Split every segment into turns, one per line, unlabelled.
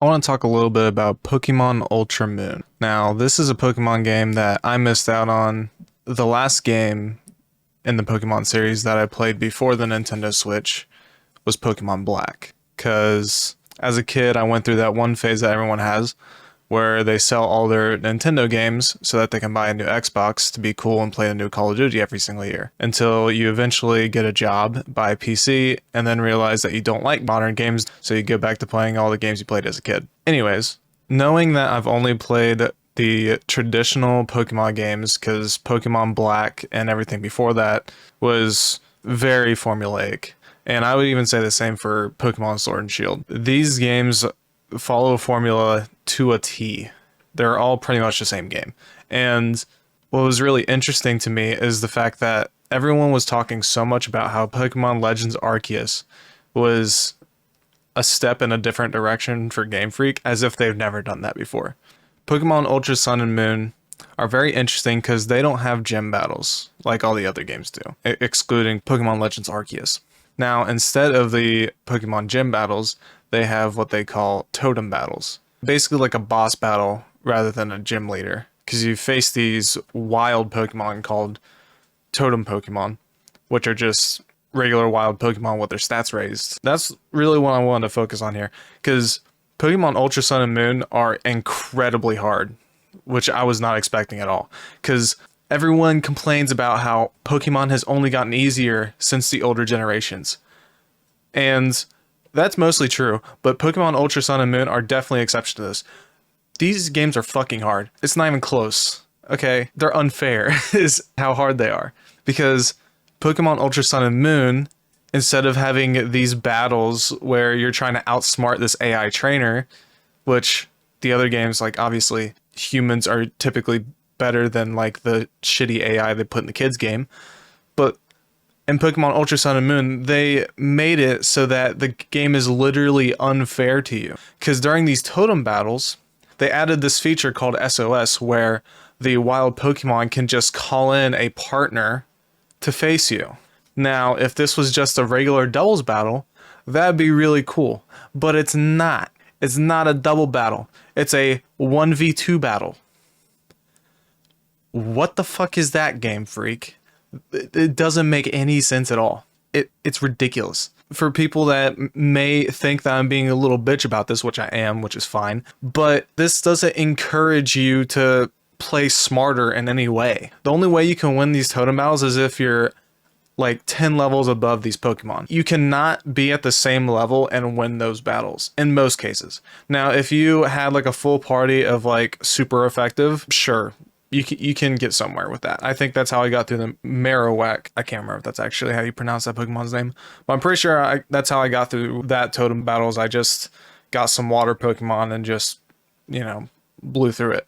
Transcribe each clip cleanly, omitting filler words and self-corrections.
I want to talk a little bit about Pokemon Ultra Moon. Now, this is a Pokemon game that I missed out on. The last game in the Pokemon series that I played before the Nintendo Switch was Pokemon Black. Because as a kid, I went through that one phase that everyone has where they sell all their Nintendo games so that they can buy a new Xbox to be cool and play the new Call of Duty every single year. Until you eventually get a job, buy a PC, and then realize that you don't like modern games, so you go back to playing all the games you played as a kid. Anyways, knowing that I've only played the traditional Pokemon games, because Pokemon Black and everything before that was very formulaic. And I would even say the same for Pokemon Sword and Shield. These games follow a formula to a T. They're all pretty much the same game. And what was really interesting to me is the fact that everyone was talking so much about how Pokemon Legends Arceus was a step in a different direction for Game Freak, as if they've never done that before. Pokemon Ultra Sun and Moon are very interesting because they don't have gym battles like all the other games do, excluding Pokemon Legends Arceus. Now, instead of the Pokemon gym battles, they have what they call totem battles. Basically like a boss battle rather than a gym leader, because you face these wild Pokemon called totem Pokemon, which are just regular wild Pokemon with their stats raised. That's really what I wanted to focus on here, because Pokemon Ultra Sun and Moon are incredibly hard, which I was not expecting at all, because everyone complains about how Pokemon has only gotten easier since the older generations. And that's mostly true, but Pokemon Ultra Sun and Moon are definitely exception to this. These games are fucking hard. It's not even close. Okay? They're unfair, is how hard they are. Because Pokemon Ultra Sun and Moon, instead of having these battles where you're trying to outsmart this AI trainer, which the other games, like obviously humans are typically better than like the shitty AI they put in the kids game, but in Pokemon Ultra Sun and Moon, they made it so that the game is literally unfair to you. Because during these totem battles, they added this feature called SOS where the wild Pokemon can just call in a partner to face you. Now, if this was just a regular doubles battle, that'd be really cool. But it's not. It's not a double battle. It's a 1v2 battle. What the fuck is that, Game Freak? It doesn't make any sense at all. It's ridiculous. For people that may think that I'm being a little bitch about this, which I am, which is fine, but this doesn't encourage you to play smarter in any way. The only way you can win these totem battles is if you're like 10 levels above these Pokemon. You cannot be at the same level and win those battles in most cases. Now, if you had like a full party of like super effective, sure, you can get somewhere with that. I think that's how I got through the Marowak. I can't remember if that's actually how you pronounce that Pokemon's name, but I'm pretty sure that's how I got through that totem battles. I just got some water Pokemon and just, blew through it.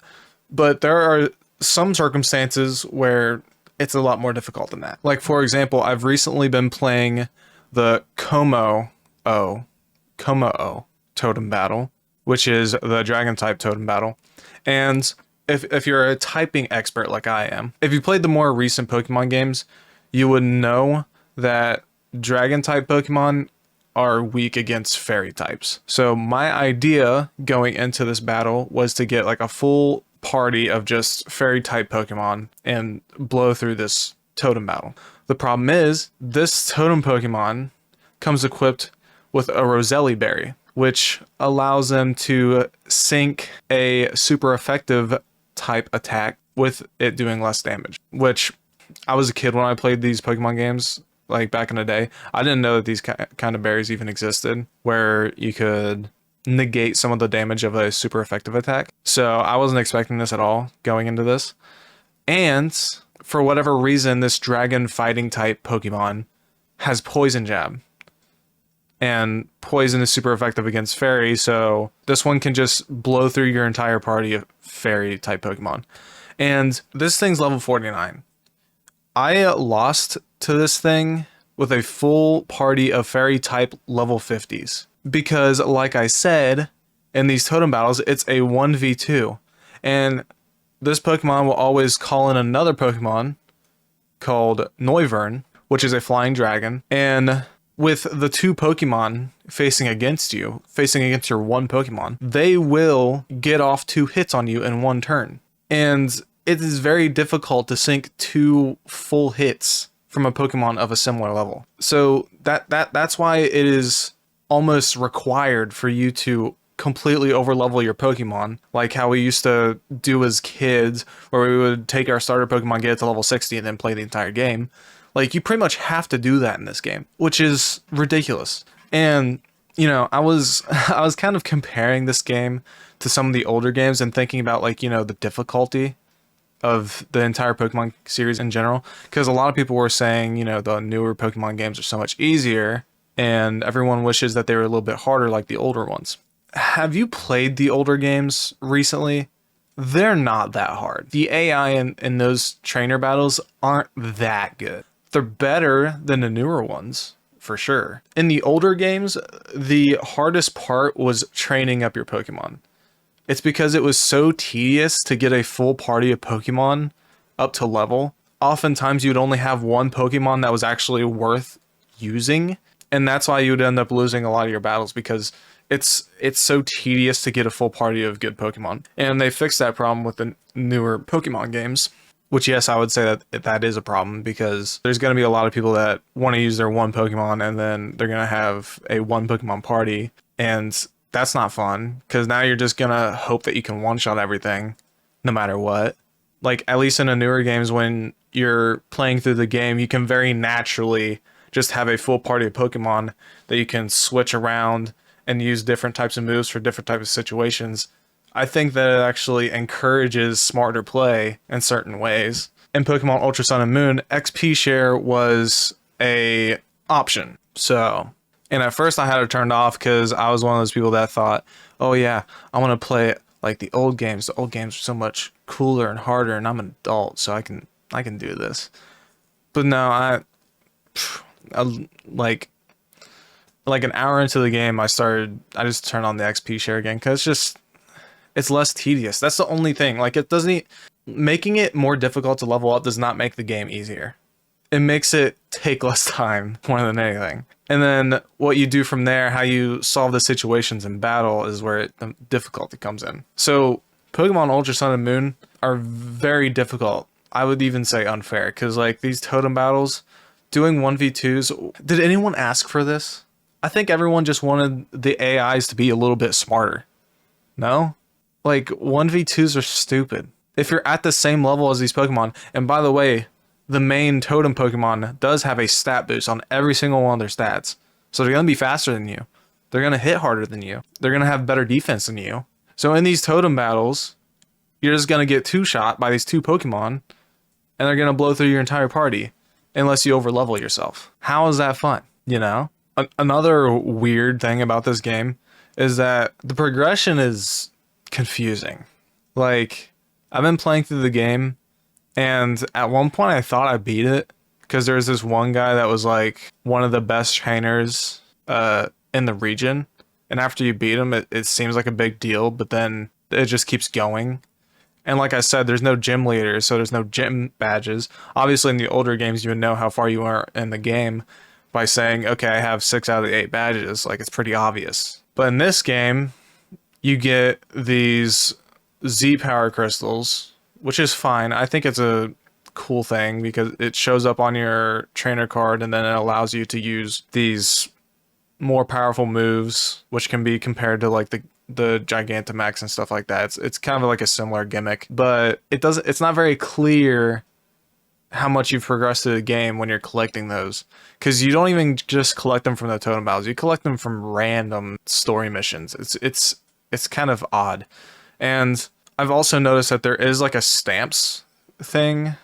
But there are some circumstances where it's a lot more difficult than that. Like, for example, I've recently been playing the Como-O totem battle, which is the dragon type totem battle. And if you're a typing expert like I am, if you played the more recent Pokemon games, you would know that dragon type Pokemon are weak against fairy types. So my idea going into this battle was to get like a full party of just fairy type Pokemon and blow through this totem battle. The problem is this totem Pokemon comes equipped with a Roselli berry, which allows them to sync a super effective type attack with it doing less damage. Which, I was a kid when I played these Pokemon games, like back in the day. I didn't know that these kind of berries even existed, where you could negate some of the damage of a super effective attack. So I wasn't expecting this at all going into this. And for whatever reason, this dragon fighting type Pokemon has Poison Jab. And poison is super effective against fairy, so this one can just blow through your entire party of fairy type Pokemon. And this thing's level 49. I lost to this thing with a full party of fairy type level 50s. Because, like I said, in these totem battles, it's a 1v2. And this Pokemon will always call in another Pokemon called Noivern, which is a flying dragon. And with the two Pokemon facing against you, facing against your one Pokemon, they will get off 2 hits on you in 1 turn. And it is very difficult to sink 2 full hits from a Pokemon of a similar level. So that's why it is almost required for you to completely overlevel your Pokemon, like how we used to do as kids, where we would take our starter Pokemon, get it to level 60, and then play the entire game. Like, you pretty much have to do that in this game, which is ridiculous. And, you know, I was kind of comparing this game to some of the older games and thinking about, like, you know, the difficulty of the entire Pokemon series in general, because a lot of people were saying, you know, the newer Pokemon games are so much easier, and everyone wishes that they were a little bit harder like the older ones. Have you played the older games recently? They're not that hard. The AI in those trainer battles aren't that good. They're better than the newer ones, for sure. In the older games, the hardest part was training up your Pokemon. It's because it was so tedious to get a full party of Pokemon up to level. Oftentimes you'd only have one Pokemon that was actually worth using, and that's why you would end up losing a lot of your battles, because it's so tedious to get a full party of good Pokemon. And they fixed that problem with the newer Pokemon games, which, yes, I would say that is a problem, because there's going to be a lot of people that want to use their one Pokemon, and then they're going to have a one Pokemon party, and that's not fun, because now you're just going to hope that you can one-shot everything no matter what. Like, at least in the newer games, when you're playing through the game, you can very naturally just have a full party of Pokemon that you can switch around and use different types of moves for different types of situations. I think that it actually encourages smarter play in certain ways. In Pokemon Ultra Sun and Moon, XP share was a option. So, and at first I had it turned off because I was one of those people that thought, oh yeah, I want to play it like the old games. The old games are so much cooler and harder, and I'm an adult, so I can do this. But no, I like an hour into the game, I just turned on the XP share again, because it's less tedious. That's the only thing. Like, making it more difficult to level up does not make the game easier. It makes it take less time more than anything. And then what you do from there, how you solve the situations in battle, is where the difficulty comes in. So Pokemon Ultra Sun and Moon are very difficult. I would even say unfair, because like these totem battles, doing 1v2s, did anyone ask for this? I think everyone just wanted the AIs to be a little bit smarter. No? Like, 1v2s are stupid. If you're at the same level as these Pokemon, and by the way, the main totem Pokemon does have a stat boost on every single one of their stats. So they're going to be faster than you. They're going to hit harder than you. They're going to have better defense than you. So in these totem battles, you're just going to get two-shot by these 2 Pokemon, and they're going to blow through your entire party, unless you overlevel yourself. How is that fun, you know? Another weird thing about this game is that the progression is confusing. Like, I've been playing through the game, and at one point I thought I beat it, because there was this one guy that was like one of the best trainers in the region, and after you beat him, it seems like a big deal, but then it just keeps going. And like I said, there's no gym leaders, so there's no gym badges. Obviously in the older games you would know how far you are in the game by saying, okay, I have 6 out of the 8 badges. Like, it's pretty obvious. But in this game, you get these Z power crystals, which is fine. I think it's a cool thing because it shows up on your trainer card, and then it allows you to use these more powerful moves, which can be compared to like the Gigantamax and stuff like that. It's kind of like a similar gimmick, but it's not very clear how much you've progressed through the game when you're collecting those, because you don't even just collect them from the totem battles. You collect them from random story missions. It's kind of odd. And I've also noticed that there is like a stamps thing,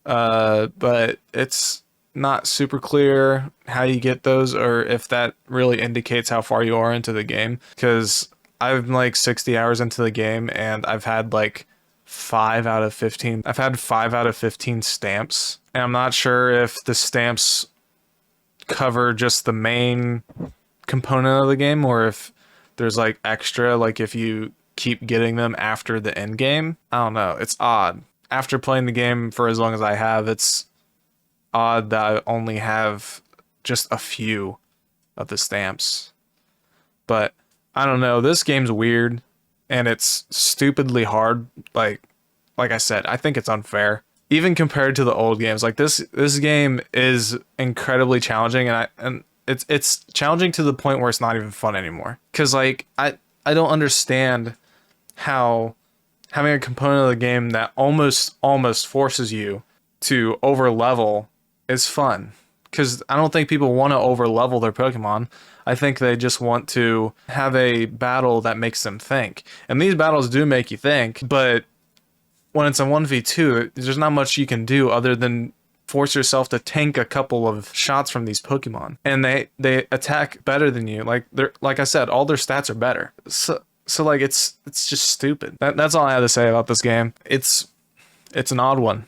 but it's not super clear how you get those, or if that really indicates how far you are into the game, because I'm like 60 hours into the game, and I've had like 5 out of 15. I've had 5 out of 15 stamps, and I'm not sure if the stamps cover just the main component of the game, or if there's like extra, like if you keep getting them after the end game. I don't know. It's odd. After playing the game for as long as I have, it's odd that I only have just a few of the stamps. But I don't know. This game's weird and it's stupidly hard. Like I said, I think it's unfair. Even compared to the old games. Like this game is incredibly challenging and it's challenging to the point where it's not even fun anymore. Cuz like I don't understand how having a component of the game that almost forces you to over level is fun. Because I don't think people want to over level their Pokemon. I think they just want to have a battle that makes them think. And these battles do make you think, but when it's a 1v2, there's not much you can do other than force yourself to tank a couple of shots from these Pokemon. And they attack better than you. Like I said, all their stats are better. So like it's just stupid. That's all I have to say about this game. It's an odd one.